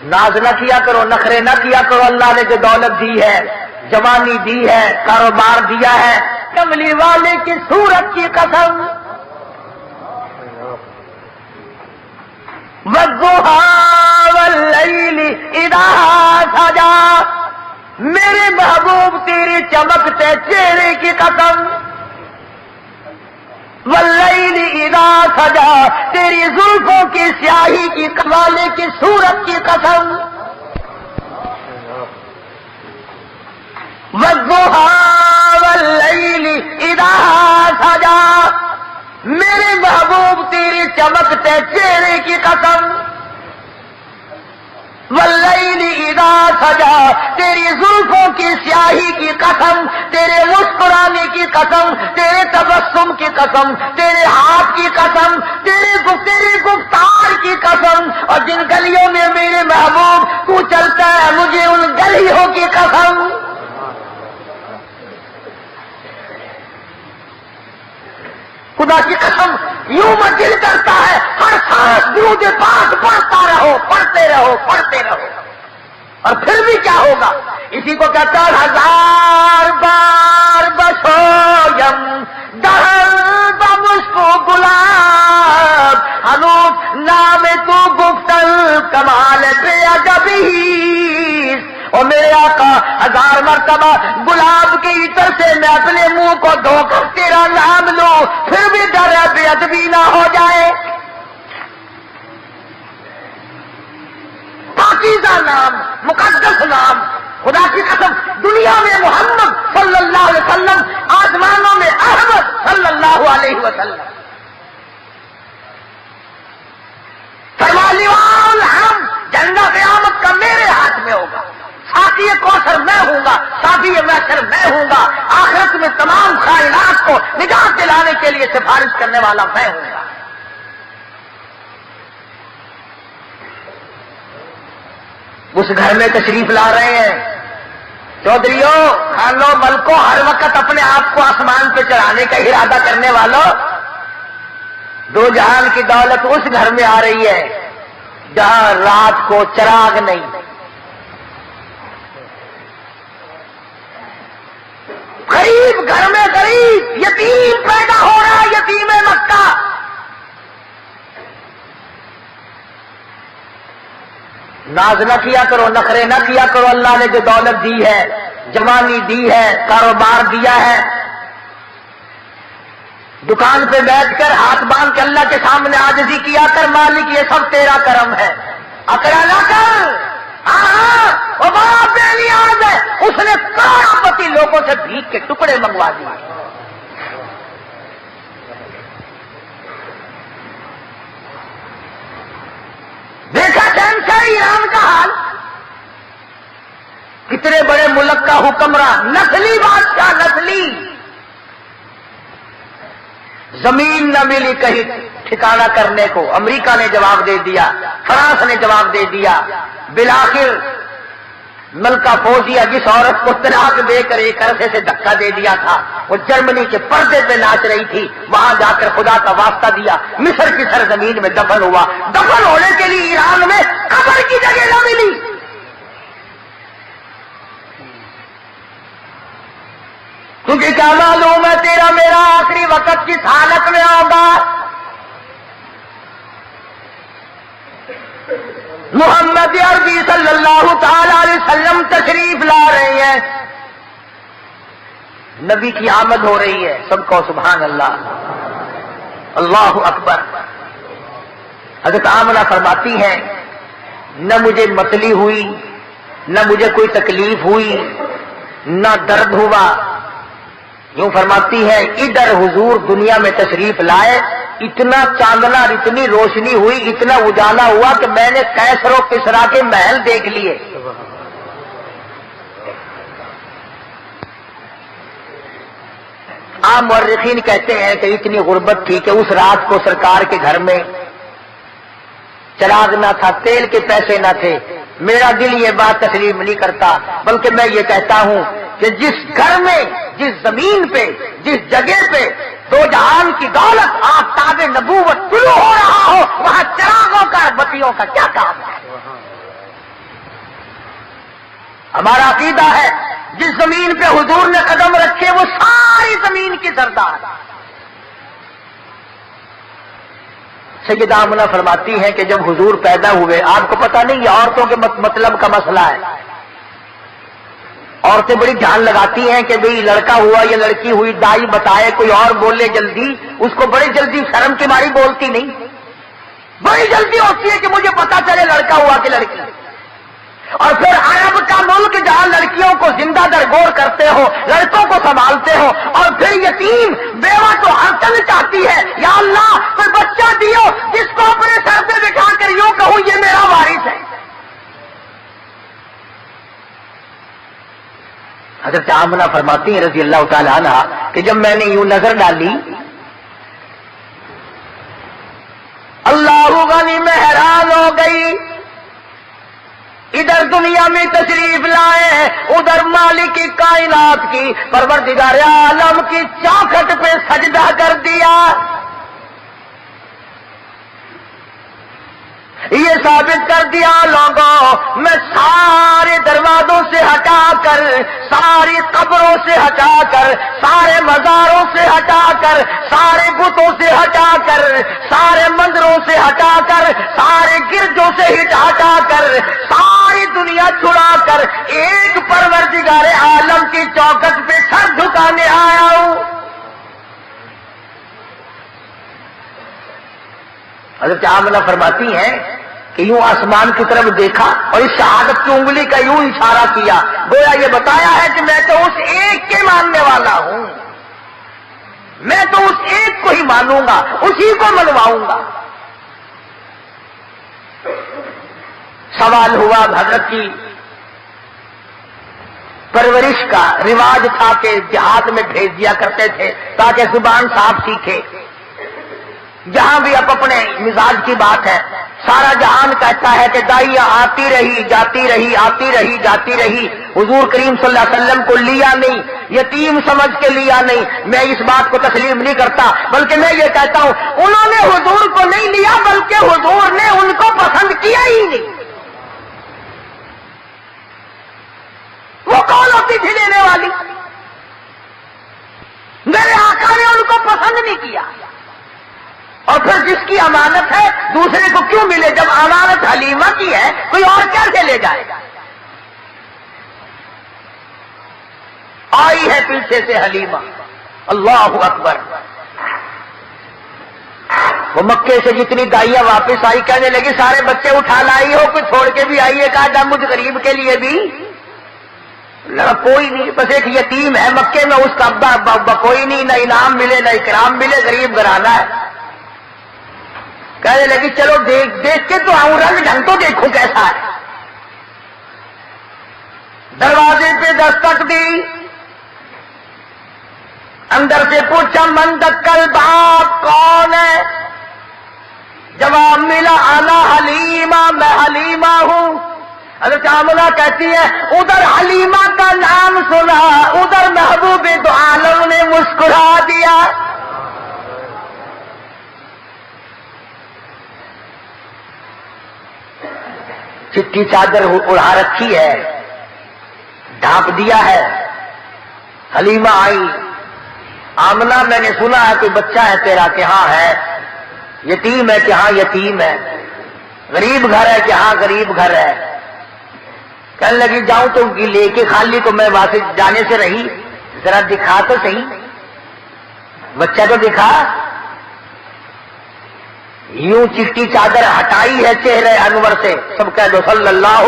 ناز نہ کیا کرو، نخرے نہ کیا کرو، اللہ نے جو دولت دی ہے، جوانی دی ہے، کاروبار دیا ہے، کملی والے کی صورت کی قسم، وَالضُّحَىٰ وَاللَّيْلِ إِذَا سَجَىٰ، میرے محبوب تیری چمکتے چہرے کی قسم، وَاللَّيْلِ إِذَا سَجَىٰ، تیری زلفوں کی سیاہی کی کمالے کی صورت کی قسم، وَالضُّحَىٰ وَاللَّيْلِ إِذَا سَجَىٰ، میرے محبوب تیری چمکتے چہرے کی قسم، وَاللَّيْلِ إِذَا سَجَىٰ، تیری زلفوں کی سیاہی کی قسم، تیرے مسکرانے کی قسم، تیرے تبسم کی قسم، تیرے ہاتھ کی قسم، تیری گفتار کی قسم، اور جن گلیوں میں میرے محبوب تو چلتا ہے مجھے ان گلیوں کی قسم۔ خدا کی قسم یوں میں دل کرتا ہے ہر سانس درود پاک پڑھتا رہو، پڑھتے رہو، پڑھتے رہو، اور پھر بھی کیا ہوگا؟ اسی کو کہتا ہے ہزار بار بسویم دہل بمشکو گلاب، ہنوز نام تو گفتن کمال بے ادبی، اور میرے آقا ہزار مرتبہ گلاب کے عطر سے میں اپنے منہ کو دھو کر تیرا نام لوں، پھر بھی ڈر ہے بے ادبی نہ ہو جائے۔ پاکیزہ نام، مقدس نام، خدا کی قسم دنیا میں محمد صلی اللہ علیہ وسلم، آسمانوں میں احمد صلی اللہ علیہ وسلم۔ فرمالیوان ہم، جنگا قیامت کا میرے ہاتھ میں ہوگا، ساقی کوثر میں ہوں گا، شافی محشر میں ہوں گا، آخرت میں تمام کائنات کو نجات دلانے کے لیے سفارش کرنے والا میں ہوں گا۔ اس گھر میں تشریف لا رہے ہیں چودھریوں، خانوں، ملکوں، ہر وقت اپنے آپ کو آسمان پہ چڑھانے کا ارادہ کرنے والوں، دو جہان کی دولت اس گھر میں آ رہی ہے جہاں رات کو چراغ نہیں۔ غریب گھر میں غریب یتیم پیدا ہو رہا ہے، یتیم مکہ۔ ناز نہ کیا کرو، نخرے نہ کیا کرو، اللہ نے جو دولت دی ہے، جوانی دی ہے، کاروبار دیا ہے، دکان پہ بیٹھ کر ہاتھ باندھ کے اللہ کے سامنے عاجزی کیا کر، مالک یہ سب تیرا کرم ہے، اکڑا نہ کر۔ ہاں وہ بڑا بے نیاز ہے، اس نے کروڑپتی لوگوں سے بھیک کے ٹکڑے منگوا دیے۔ دیکھا شہنشاہ ایران کا حال، کتنے بڑے ملک کا حکمراں، نسلی بادشاہ، نسلی، زمین نہ ملی کہیں ٹھکانہ کرنے کو، امریکہ نے جواب دے دیا، فرانس نے جواب دے دیا، بالآخر ملکہ فوزیہ جس عورت کو طلاق دے کر ایک عرصے سے دھکا دے دیا تھا، وہ جرمنی کے پردے پہ ناچ رہی تھی، وہاں جا کر خدا کا واسطہ دیا، مصر کی سرزمین میں دفن ہوا۔ دفن ہونے کے لیے ایران میں قبر کی جگہ نہ ملی۔ تجھے کیا معلوم ہے تیرا میرا آخری وقت کس حالت میں ہوگا؟ محمد عربی صلی اللہ تعالی علیہ وسلم تشریف لا رہے ہیں، نبی کی آمد ہو رہی ہے، سب کو سبحان اللہ، اللہ اکبر۔ حضرت آمنہ فرماتی ہیں نہ مجھے متلی ہوئی، نہ مجھے کوئی تکلیف ہوئی، نہ درد ہوا. یوں فرماتی ہے ادھر حضور دنیا میں تشریف لائے، اتنا چاندنا اور اتنی روشنی ہوئی، اتنا اجالا ہوا کہ میں نے کیسر و کسرا کے محل دیکھ لیے. عام مورخین کہتے ہیں کہ اتنی غربت تھی کہ اس رات کو سرکار کے گھر میں چراغ نہ تھا، تیل کے پیسے نہ تھے. میرا دل یہ بات تسلیم نہیں کرتا، بلکہ میں یہ کہتا ہوں کہ جس گھر میں، جس زمین پہ، جس جگہ پہ دو جہان کی دولت آفتاب نبوت طلوع ہو رہا ہو، وہاں چراغوں کا، بتیوں کا کیا کام ہے؟ ہمارا عقیدہ ہے جس زمین پہ حضور نے قدم رکھے وہ ساری زمین کی سردار. سیدہ آمنہ فرماتی ہیں کہ جب حضور پیدا ہوئے، آپ کو پتہ نہیں یہ عورتوں کے مطلب کا مسئلہ ہے. عورتیں بڑی دھیان لگاتی ہیں کہ بھئی لڑکا ہوا یا لڑکی ہوئی، دائی بتائے، کوئی اور بولے جلدی، اس کو بڑی جلدی شرم کی ماری بولتی نہیں، بڑی جلدی ہوتی ہے کہ مجھے پتا چلے لڑکا ہوا کہ لڑکی. اور پھر عرب کا ملک جہاں لڑکیوں کو زندہ درگور کرتے ہو، لڑکوں کو سنبھالتے ہو، اور پھر یتیم بیوہ تو ہر چل چاہتی ہے، یا اللہ کوئی بچہ دیو جس کو اپنے سر پہ بٹھا کر یوں کہوں یہ میرا وارث ہے. حضرت آمنہ فرماتی ہیں رضی اللہ تعالی عنہ کہ جب میں نے یوں نظر ڈالی، اللہ غنی میں حیران ہو گئی. ادھر دنیا میں تشریف لائے، ادھر مالک کائنات کی، پروردگار عالم کی چوکھٹ پہ سجدہ کر دیا. یہ ثابت کر دیا لوگوں میں سارے دروازوں سے ہٹا کر، ساری قبروں سے ہٹا کر، سارے مزاروں سے ہٹا کر، سارے بتوں سے ہٹا کر، سارے مندروں سے ہٹا کر، سارے گرجوں سے ہٹا کر، ساری دنیا چھڑا کر ایک پروردگار عالم کی چوکٹ پہ سر جھکانے آیا ہوں. حضرت آمنہ فرماتی ہیں کہ یوں آسمان کی طرف دیکھا اور اس شہادت کی انگلی کا یوں اشارہ کیا، گویا یہ بتایا ہے کہ میں تو اس ایک کے ماننے والا ہوں، میں تو اس ایک کو ہی مانوں گا، اسی کو منواؤں گا. سوال ہوا حضرت کی پرورش کا. رواج تھا کہ دیہات میں بھیج دیا کرتے تھے تاکہ زبان صاف سیکھے. جہاں بھی اب اپنے مزاج کی بات ہے، سارا جہان کہتا ہے کہ داعیہ آتی رہی جاتی رہی، آتی رہی جاتی رہی، حضور کریم صلی اللہ علیہ وسلم کو لیا نہیں، یتیم سمجھ کے لیا نہیں. میں اس بات کو تسلیم نہیں کرتا، بلکہ میں یہ کہتا ہوں انہوں نے حضور کو نہیں لیا بلکہ حضور نے ان کو پسند کیا ہی نہیں. وہ کون ہوتی تھی لینے والی؟ میرے آقا نے ان کو پسند نہیں کیا. اور پھر جس کی امانت ہے دوسرے کو کیوں ملے؟ جب امانت حلیمہ کی ہے کوئی اور کیسے لے جائے گا؟ آئی ہے پیچھے سے حلیمہ، اللہ اکبر. وہ مکے سے جتنی دائیاں واپس آئی کہنے لگی سارے بچے اٹھا لائی ہو، کوئی چھوڑ کے بھی آئیے. کہا جب مجھ غریب کے لیے بھی کوئی نہیں، بس ایک یتیم ہے مکے میں، اس کا ابا کوئی نہیں، نہ انعام ملے نہ اکرام ملے، غریب گھرانہ ہے. کہنے لگی چلو دیکھ کے تو آؤں، رنگ ڈھنگ تو دیکھوں کیسا ہے. دروازے پہ دستک دی، اندر سے پوچھا من دکل باپ کون ہے؟ جواب ملا انا حلیمہ، میں حلیمہ ہوں. حضرت آمنہ کہتی ہے ادھر حلیمہ کا نام سنا، ادھر محبوب دو عالم نے مسکرا دیا. چٹی چادر اڑا رکھی ہے، ڈھانپ دیا ہے. حلیمہ آئی، آمنہ میں نے سنا ہے کوئی بچہ ہے تیرا؟ کہ ہاں ہے. یتیم ہے؟ کہ ہاں یتیم ہے. غریب گھر ہے؟ کہ ہاں غریب گھر ہے. کہنے لگی جاؤں تو لے کے خالی کو میں وہاں سے جانے سے رہی، ذرا دکھا تو صحیح، بچہ تو دکھا. یوں چٹی چادر ہٹائی ہے چہرے انور سے، سب کہہ دو صلی اللہ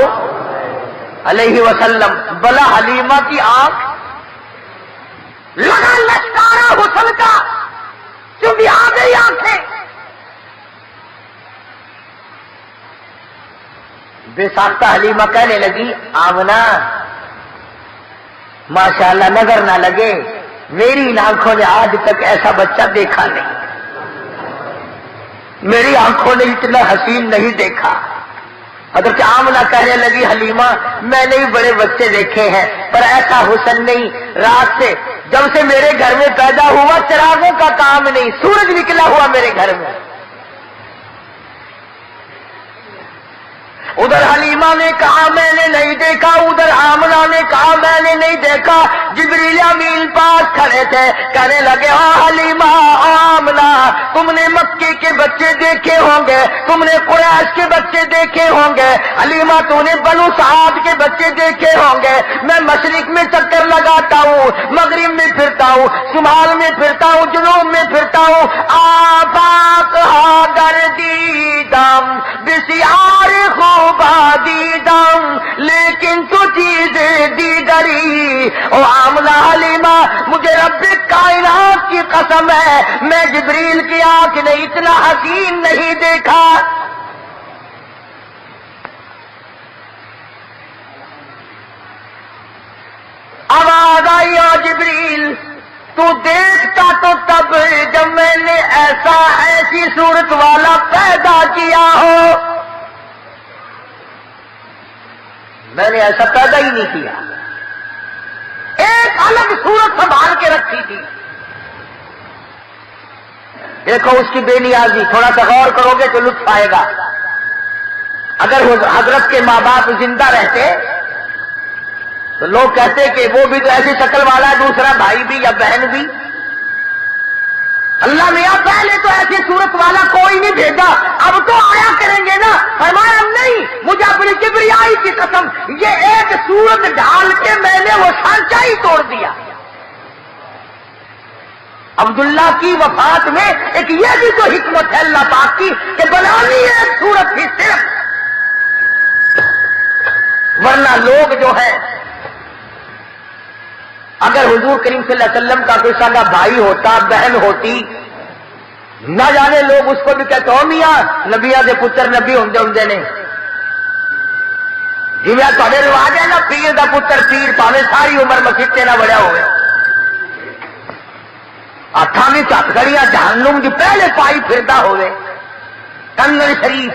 علیہ وسلم. بلا حلیمہ کی آنکھ لگا لشکارا حسن کا، چوبی آ گئی آنکھیں. بے ساختہ حلیمہ کہنے لگی آمنہ ماشاءاللہ نظر نہ لگے، میری ان آنکھوں نے آج تک ایسا بچہ دیکھا نہیں، میری آنکھوں نے اتنا حسین نہیں دیکھا. حضرت آمنہ کہنے لگی حلیمہ میں نے بڑے بچے دیکھے ہیں پر ایسا حسن نہیں. رات سے جب سے میرے گھر میں پیدا ہوا چراغوں کا کام نہیں، سورج نکلا ہوا میرے گھر میں. ادھر حلیمہ نے کہا میں نے نہیں دیکھا، ادھر آمنہ نے کہا میں نے نہیں دیکھا. جبریل امین پاس کھڑے تھے، کہنے لگے حلیمہ آمنہ تم نے مکے کے بچے دیکھے ہوں گے، تم نے قریش کے بچے دیکھے ہوں گے، حلیمہ تو نے بنو سعد کے بچے دیکھے ہوں گے. میں مشرق میں چکر لگاتا ہوں، مغرب میں پھرتا ہوں، شمال میں پھرتا ہوں، جنوب میں پھرتا ہوں. آفاق ہاگر دیدم بسیار خوبا دیدم لیکن تو چیزیں دیگری. او آمنہ حلیمہ مجھے رب کائنات کی قسم ہے میں جبریل کی آنکھ نے اتنا حسین نہیں دیکھا. آواز آئی او جبریل تو دیکھتا تو تب جب میں نے ایسی صورت والا پیدا کیا ہو، میں نے ایسا پیدا ہی نہیں کیا. ایک الگ صورت سنبھال کے رکھی تھی. دیکھو اس کی بے نیازی، تھوڑا سا غور کرو گے تو لطف آئے گا. اگر حضرت کے ماں باپ زندہ رہتے تو لوگ کہتے کہ وہ بھی تو ایسی شکل والا ہے، دوسرا بھائی بھی یا بہن بھی. اللہ میاں پہلے تو ایسی صورت والا کوئی نہیں بھیجا، اب تو آیا کریں گے نا. فرمایا نہیں، مجھے اپنی کبریائی کی قسم یہ ایک صورت ڈال کے میں نے وہ سانچہ ہی توڑ دیا. عبداللہ کی وفات میں ایک یہ بھی تو حکمت ہے اللہ پاک کی کہ بنانی ہے ایک صورت ہی صرف. ورنہ لوگ جو ہے اگر حضور کریم صلی اللہ علیہ وسلم کا کوئی سگا بھائی ہوتا، بہن ہوتی، نہ جانے لوگ اس کو بھی کہتے ہو میاں نبیاں دے پتر نبی ہوندے نے. جی میں تھوڑے رواج ہے نا پیر دا پتر پیر پاوے ساری عمر مسیطے نہ بڑھیا ہوئے، ہاتھاں وچ ہتھ گھڑیاں جہنم دی پہلے پائی پھردا ہوئے. کنگن شریف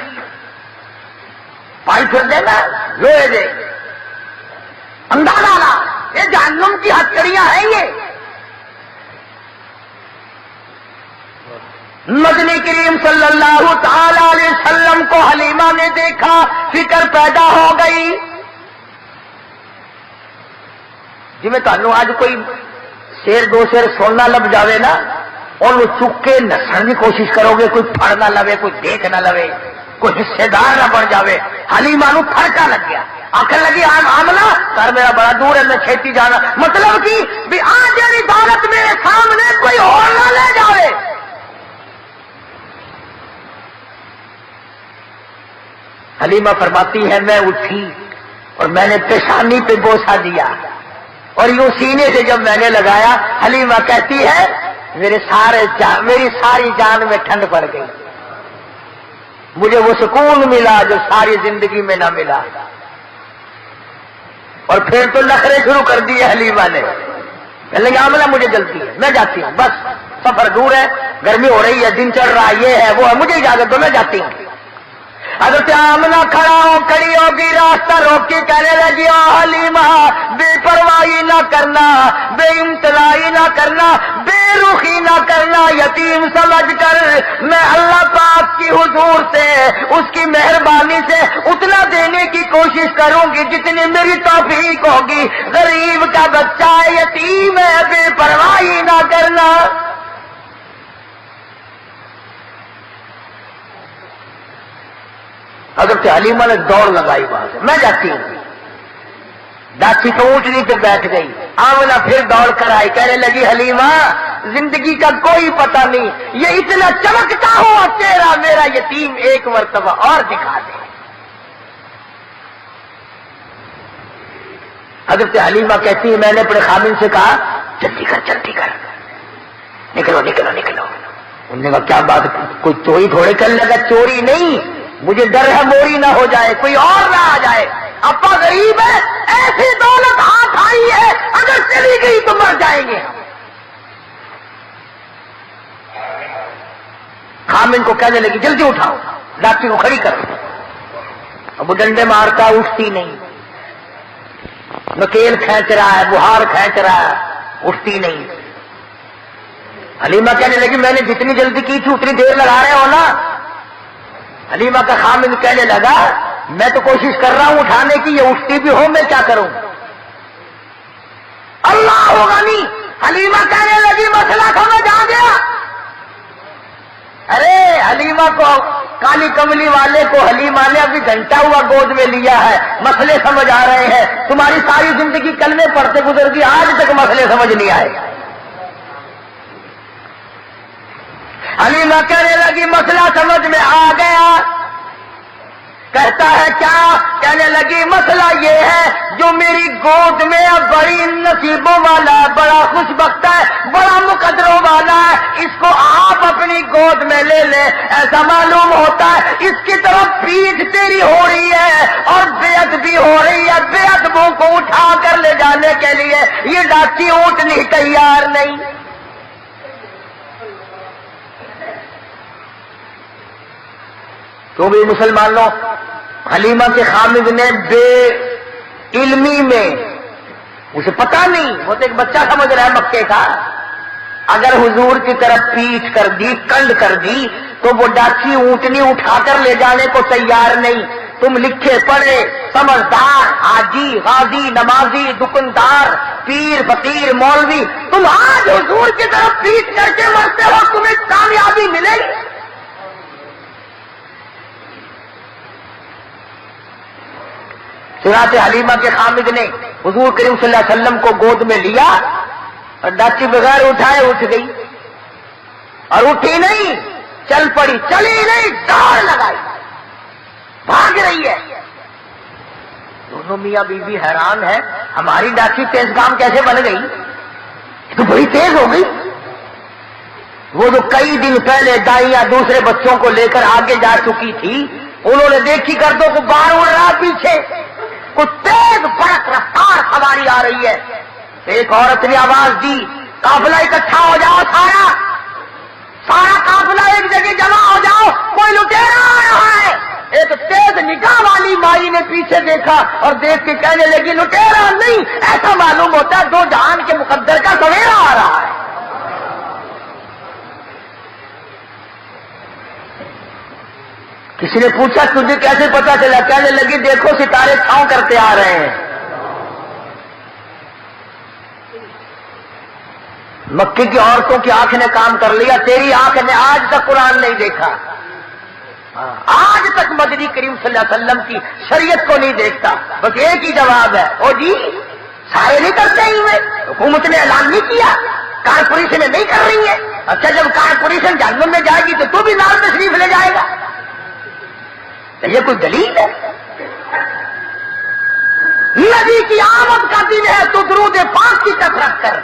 پائی پھر دے نا لوہے دے، اندازہ لا یہ جہنم کی ہتھکڑیاں ہیں. یہ مدنی کریم صلی اللہ تعالی علیہ وسلم کو حلیمہ نے دیکھا، فکر پیدا ہو گئی. جی میں تمہیں آج کوئی شیر دو شیر سننا لب جاوے نا اور وہ چک کے نسن کی کوشش کرو گے، کوئی پھڑ نہ لوے، کوئی دیکھ نہ لوے، کوئی حصے دار نہ بن جاوے. حلیمہ نو پھڑکا لگ گیا، آخر لگی آمنہ گھر میرا بڑا دور ہے میں چھیتی جانا. مطلب کہ بھی آج میری دولت میرے سامنے کوئی اور نہ لے جاوے. حلیمہ فرماتی ہے میں اٹھی اور میں نے پیشانی پہ بوسہ دیا اور یوں سینے سے جب میں نے لگایا، حلیمہ کہتی ہے میری ساری جان میں ٹھنڈ پڑ گئی، مجھے وہ سکون ملا جو ساری زندگی میں نہ ملا. اور پھر تو نخرے شروع کر دیے حلیمہ نے. کہنے آمنہ مجھے جلدی ہے میں جاتی ہوں، بس سفر دور ہے، گرمی ہو رہی ہے، دن چڑھ رہا ہے، یہ ہے وہ ہے، مجھے اجازت دو میں جاتی ہوں. حضرت آمنہ کھڑی ہوگی، راستہ روک کے کہنے لگی حلیمہ بے پرواہی نہ کرنا، بے امتناعی نہ کرنا، بے رخی نہ کرنا، یتیم سمجھ کر میں اللہ پاک کی حضور سے اس کی مہربانی سے اتنا دینے کی کوشش کروں گی جتنی میری توفیق ہوگی. غریب کا بچہ ہے، یتیم ہے، بے پرواہی نہ کرنا. حضرت حلیمہ نے دوڑ لگائی وہاں سے، میں جاتی ہوں. ڈاچی تو اونٹنی پہ بیٹھ گئی. آمنہ پھر دوڑ کر آئی، کہنے لگی حلیمہ زندگی کا کوئی پتہ نہیں، یہ اتنا چمکتا ہوا چہرہ میرا یتیم ایک مرتبہ اور دکھا دے. حضرت حلیمہ کہتی ہے میں نے اپنے خامن سے کہا جلدی کر نکلو نکلو نکلو. انہوں نے کہا کیا بات, کوئی چوری تھوڑے کرنے لگا. چوری نہیں, مجھے ڈر ہے موری نہ ہو جائے, کوئی اور نہ آ جائے. ابا غریب ہے, ایسی دولت ہاتھ آئی ہے, اگر چلی گئی تو مر جائیں گے. خامن کو کہنے لگی جلدی اٹھاؤ, لاٹھی کو کھڑی کرو. اب وہ ڈنڈے مارتا, اٹھتی نہیں. نکیل کھینچ رہا ہے, بہار کھینچ رہا ہے, اٹھتی نہیں. حلیمہ کہنے لگی میں نے جتنی جلدی کی تھی اتنی دیر لگا رہے ہو نا. حلیمہ کا خامن کہنے لگا میں تو کوشش کر رہا ہوں اٹھانے کی, یہ اٹھتی بھی ہو, میں کیا کروں. اللہ غنی. حلیمہ کہنے لگی مسئلہ سمجھ آ گیا. ارے حلیمہ کو, کالی کملی والے کو حلیمہ نے ابھی گھنٹہ ہوا گود میں لیا ہے, مسئلے سمجھ آ رہے ہیں. تمہاری ساری زندگی کلمے پڑھتے گزر گئی, آج تک مسئلے سمجھ نہیں آئے. حلیمہ کہنے لگی مسئلہ سمجھ میں آ گیا. کہتا ہے کیا؟ کہنے لگی مسئلہ یہ ہے جو میری گود میں اب بڑی نصیبوں والا ہے, بڑا خوش بخت ہے, بڑا مقدروں والا ہے, اس کو آپ اپنی گود میں لے لیں. ایسا معلوم ہوتا ہے اس کی طرف پیٹھ تیری ہو رہی ہے اور بے ادبی ہو رہی ہے. بے ادبوں کو اٹھا کر لے جانے کے لیے یہ ڈاچی اونٹنی تیار نہیں. تو بھی مسلمانوں, حلیمہ کے خامد نے بے علمی میں, اسے پتا نہیں, وہ تو ایک بچہ سمجھ رہا ہے مکے کا, اگر حضور کی طرف پیٹھ کر دی, کنڈ کر دی, تو وہ ڈاچی اونٹنی اٹھا کر لے جانے کو تیار نہیں. تم لکھے پڑھے سمجھدار, حاجی, غازی, نمازی, دکاندار, پیر, فقیر, مولوی, تم آج حضور کی طرف پیٹھ کر کے مرتے ہو, تمہیں کامیابی ملے گی. چنانچہ حلیمہ کے خامد نے حضور کریم صلی اللہ علیہ وسلم کو گود میں لیا اور ڈاچی بغیر اٹھائے اٹھ گئی. اور اٹھی نہیں, چل پڑی, چلی نہیں, دوڑ لگائی, بھاگ رہی ہے. دونوں میاں بیوی حیران ہے, ہماری ڈاچی تیز کام کیسے بن گئی, یہ تو بڑی تیز ہو گئی. وہ جو کئی دن پہلے دائیاں دوسرے بچوں کو لے کر آگے جا چکی تھی, انہوں نے دیکھی گردوں کو باہر اڑ رہا پیچھے, کچھ تیز برق رفتار سواری آ رہی ہے. ایک عورت نے آواز دی قافلہ اکٹھا ہو جاؤ, سارا قافلہ ایک جگہ جمع ہو جاؤ, کوئی لٹیرا آ رہا ہے. ایک تیز نگاہ والی مائی نے پیچھے دیکھا اور دیکھ کے کہنے لگی لٹیرا نہیں, ایسا معلوم ہوتا ہے دو جہان کے مقدر کا سویرا آ رہا ہے. کسی نے پوچھا تجھے کیسے پتا چلا؟ کہنے لگی دیکھو ستارے چھاؤں کرتے آ رہے ہیں. مکے کی عورتوں کی آنکھ نے کام کر لیا, تیری آنکھ نے آج تک قرآن نہیں دیکھا, آج تک مدنی کریم صلی اللہ علیہ وسلم کی شریعت کو نہیں دیکھتا. بس ایک ہی جواب ہے, او جی سارے نہیں کرتے ہی ہوئے, حکومت نے اعلان نہیں کیا, کارپوریشن نہیں کر رہی ہے. اچھا جب کارپوریشن جہنم میں جائے گی تو تو بھی نال تشریف لے جائے گا, یہ کوئی دلیل ہے؟ نبی کی آمد کا دن ہے تو درود پاک کی کثرت کر,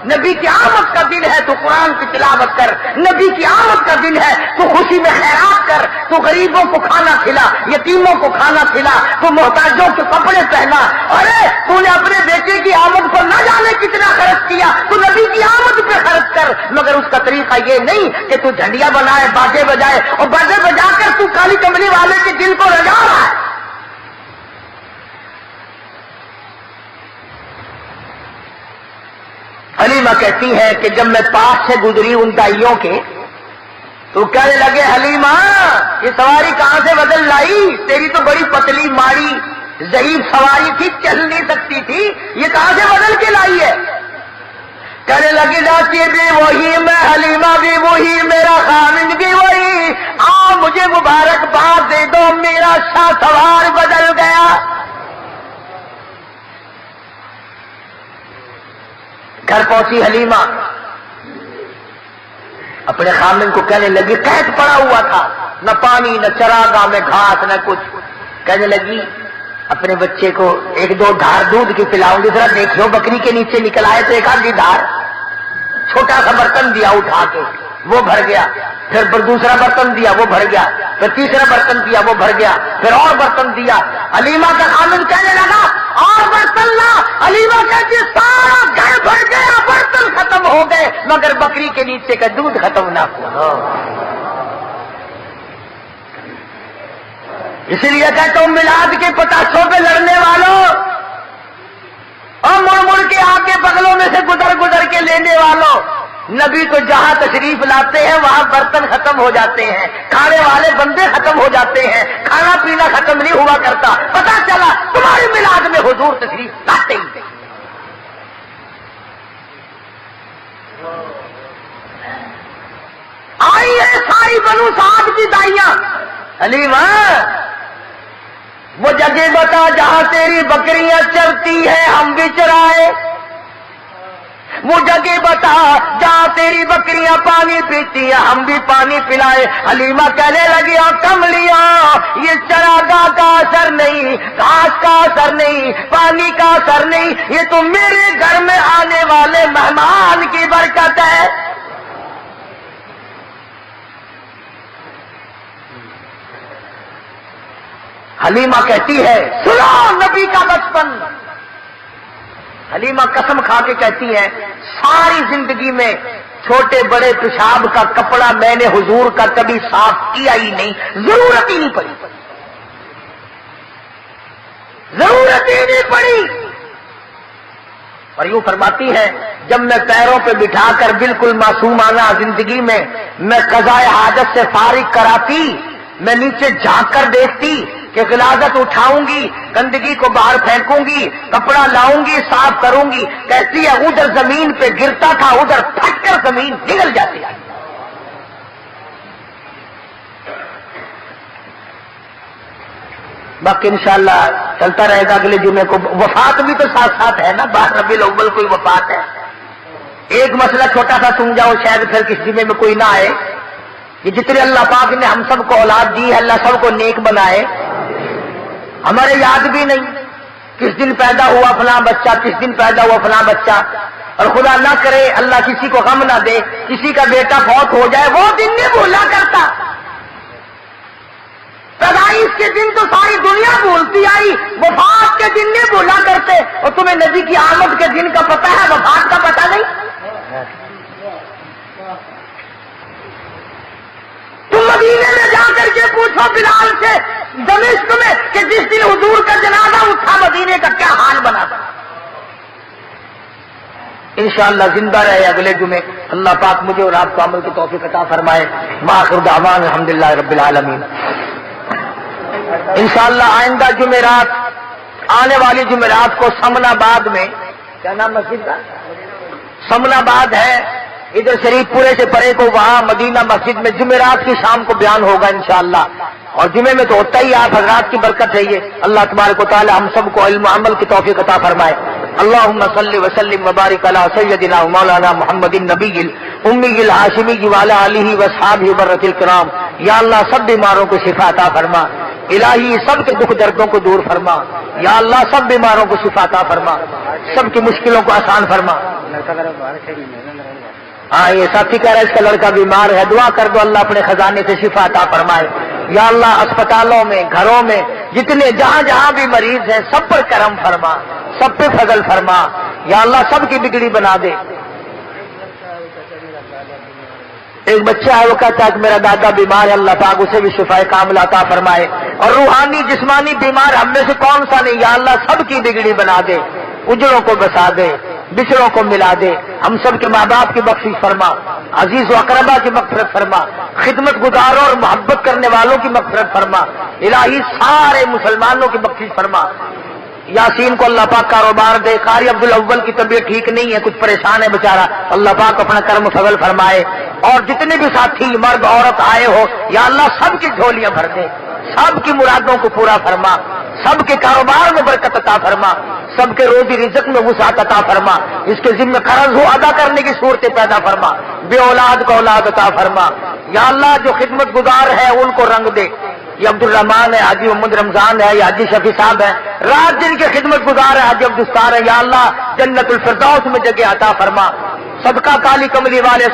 نبی کی آمد کا دن ہے تو قرآن کی تلاوت کر, نبی کی آمد کا دن ہے تو خوشی میں خیرات کر, تو غریبوں کو کھانا کھلا, یتیموں کو کھانا کھلا, تو محتاجوں کے کپڑے پہنا. ارے تو نے اپنے بیٹے کی آمد پر نہ جانے کتنا خرچ کیا, تو نبی کی آمد پہ خرچ کر, مگر اس کا طریقہ یہ نہیں کہ تو جھنڈیاں بنائے, باجے بجائے, اور باجے بجا کر تو کالی کملی والے کے دل کو رجا رہا ہے. حلیمہ کہتی ہے کہ جب میں پاس سے گزری ان دائیوں کے, تو کہنے لگے حلیمہ یہ سواری کہاں سے بدل لائی, تیری تو بڑی پتلی ماڑی ضعیف سواری تھی, چل نہیں سکتی تھی, یہ کہاں سے بدل کے لائی ہے. کہنے لگی ڈاچی بھی وہی, میں حلیمہ بھی وہی, میرا خامن بھی وہی, مجھے مبارکباد دے دو, میرا شاہ سوار بدل گیا. گھر پہنچی حلیمہ, اپنے خامن کو کہنے لگی قید پڑا ہوا تھا, نہ پانی, نہ چراگاہ میں گھاس, نہ کچھ. کہنے لگی اپنے بچے کو ایک دو دھار دودھ کی پلاؤں گی، ذرا دیکھو بکری کے نیچے نکل آئے تو ایک آدھی دھار، چھوٹا سا برتن دیا اٹھا کے وہ بھر گیا، پھر دوسرا برتن دیا وہ بھر گیا، پھر تیسرا برتن دیا وہ بھر گیا، پھر اور برتن دیا۔ حلیمہ کا خامن کہنے لگا اور برتن لا، حلیمہ کہتی سارا گھر بھر گیا، برتن ختم ہو گئے مگر بکری کے نیچے کا دودھ ختم نہ ہوا۔ اسی لیے کہتا ہوں میلاد کے پتاسوں پہ لڑنے والوں اور مڑ مڑ کے آپ کے بغلوں میں سے گزر کے لینے والوں، نبی تو جہاں تشریف لاتے ہیں وہاں برتن ختم ہو جاتے ہیں، کھانے والے بندے ختم ہو جاتے ہیں، کھانا پینا ختم نہیں ہوا کرتا۔ پتہ چلا تمہاری میلاد میں حضور تشریف لاتے ہی۔ آئی ہے ساری بنو سعد کی دائیاں، حلیمہ وہ جگہ بتا جہاں تیری بکریاں چرتی ہیں ہم بھی چرائے، وہ جگہ بتا جہاں تیری بکریاں پانی پیتی ہیں ہم بھی پانی پلائے۔ حلیمہ کہنے لگی کملیا یہ چراگاہ کا اثر نہیں، گھاس کا اثر نہیں، پانی کا اثر نہیں، یہ تو میرے گھر میں آنے والے مہمان کی برکت ہے۔ حلیمہ کہتی ہے سنو نبی کا بچپن، حلیمہ قسم کھا کے کہتی ہے ساری زندگی میں چھوٹے بڑے پیشاب کا کپڑا میں نے حضور کا کبھی صاف کیا ہی نہیں، ضرورت ہی نہیں پڑی، ضرورت ہی نہیں پڑی۔ اور یوں فرماتی ہے جب میں پیروں پہ بٹھا کر بالکل معصومانہ زندگی میں قضاء حاجت سے فارغ کراتی، میں نیچے جھانک کر دیکھتی کہ غلاظت اٹھاؤں گی، گندگی کو باہر پھینکوں گی، کپڑا لاؤں گی، صاف کروں گی، کہتی ہے ادھر زمین پہ گرتا تھا ادھر پھٹ کر زمین نگل جاتی ہے۔ باقی انشاءاللہ چلتا رہے گا اگلے جمعے کو۔ وفات بھی تو ساتھ ساتھ ہے نا، 12 ربیع الاول کوئی وفات ہے۔ ایک مسئلہ چھوٹا سا سن جاؤ، شاید پھر کس جمعے میں کوئی نہ آئے، کہ جتنے اللہ پاک نے ہم سب کو اولاد دی ہے اللہ سب کو نیک بنائے۔ ہمارے یاد بھی نہیں کس دن پیدا ہوا فلاں بچہ، کس دن پیدا ہوا فلاں بچہ، اور خدا نہ کرے اللہ کسی کو غم نہ دے کسی کا بیٹا فوت ہو جائے، وہ دن نہیں بھولا کرتا۔ پیدائش کے دن تو ساری دنیا بھولتی آئی، وفات کے دن نہیں بھولا کرتے۔ اور تمہیں نبی کی آمد کے دن کا پتہ ہے، وفات کا پتہ نہیں؟ تم مدینے میں جا کر کے پوچھو بلال سے دمشق میں کہ جس دن حضور کا جنازہ اٹھا مدینے کا کیا حال بنا تھا۔ انشاءاللہ زندہ رہے اگلے جمعے، اللہ پاک مجھے اور آپ کو عمل کی توفیق عطا فرمائے۔ وآخر دعوانا الحمدللہ رب العالمین۔ انشاءاللہ آئندہ جمعرات، آنے والی جمعرات کو سمن آباد میں، کیا نام مسجد کا؟ سمن آباد ہے، ادھر شریف پورے سے پرے کو، وہاں مدینہ مسجد میں جمعرات کی شام کو بیان ہوگا انشاءاللہ۔ اور جمعے میں تو ہوتا ہی، آپ حضرات کی برکت ہے یہ۔ اللہ تبارک و تعالی ہم سب کو علم و عمل کی توفیق عطا فرمائے۔ اللہم صلی وسلم وبارک علی سیدنا و مولانا محمد النبی الامی الہاشمی وعلی آلہ واصحابہ برۃ الکرام۔ یا اللہ سب بیماروں کو شفا عطا فرما، الہی سب کے دکھ دردوں کو دور فرما، یا اللہ سب بیماروں کو شفا عطا فرما، سب کی مشکلوں کو آسان فرما۔ ہاں یہ ساتھی کہہ رہا ہے اس کا لڑکا بیمار ہے، دعا کر دو اللہ اپنے خزانے سے شفا عطا فرمائے۔ یا اللہ اسپتالوں میں، گھروں میں جتنے جہاں جہاں بھی مریض ہیں سب پر کرم فرما، سب پہ فضل فرما، یا اللہ سب کی بگڑی بنا دے۔ ایک بچہ ہے وہ کہتا ہے کہ میرا دادا بیمار ہے، اللہ پاک اسے بھی شفا کاملہ عطا فرمائے۔ اور روحانی جسمانی بیمار ہم میں سے کون سا نہیں، یا اللہ سب کی بگڑی بنا دے، اجڑوں کو بسا دے، بچڑوں کو ملا دے، ہم سب کے ماں باپ کی بخشش فرما، عزیز و اقربا کی مغفرت فرما، خدمت گزاروں اور محبت کرنے والوں کی مغفرت فرما، الہی سارے مسلمانوں کی بخشش فرما۔ یاسین کو اللہ پاک کاروبار دے، قاری عبد الاول کی طبیعت ٹھیک نہیں ہے، کچھ پریشان ہے بیچارہ، اللہ پاک اپنا کرم و فضل فرمائے۔ اور جتنے بھی ساتھی مرد عورت آئے ہو یا اللہ سب کی جھولیاں بھر دے، سب کی مرادوں کو پورا فرما، سب کے کاروبار میں برکت عطا فرما، سب کے روزی رزق میں وسعت عطا فرما، اس کے ذمہ قرض ہو ادا کرنے کی صورتیں پیدا فرما، بے اولاد کو اولاد عطا فرما، یا اللہ جو خدمت گزار ہے ان کو رنگ دے، یہ عبد الرحمان ہے، حاجی محمد رمضان ہے، یہ حاجی شفیع صاحب ہے، رات دن کے خدمت گزار ہے، حاجی عبدالستار ہے، یا اللہ جنت الفردوس میں جگہ عطا فرما، صدقہ کالی کملی والے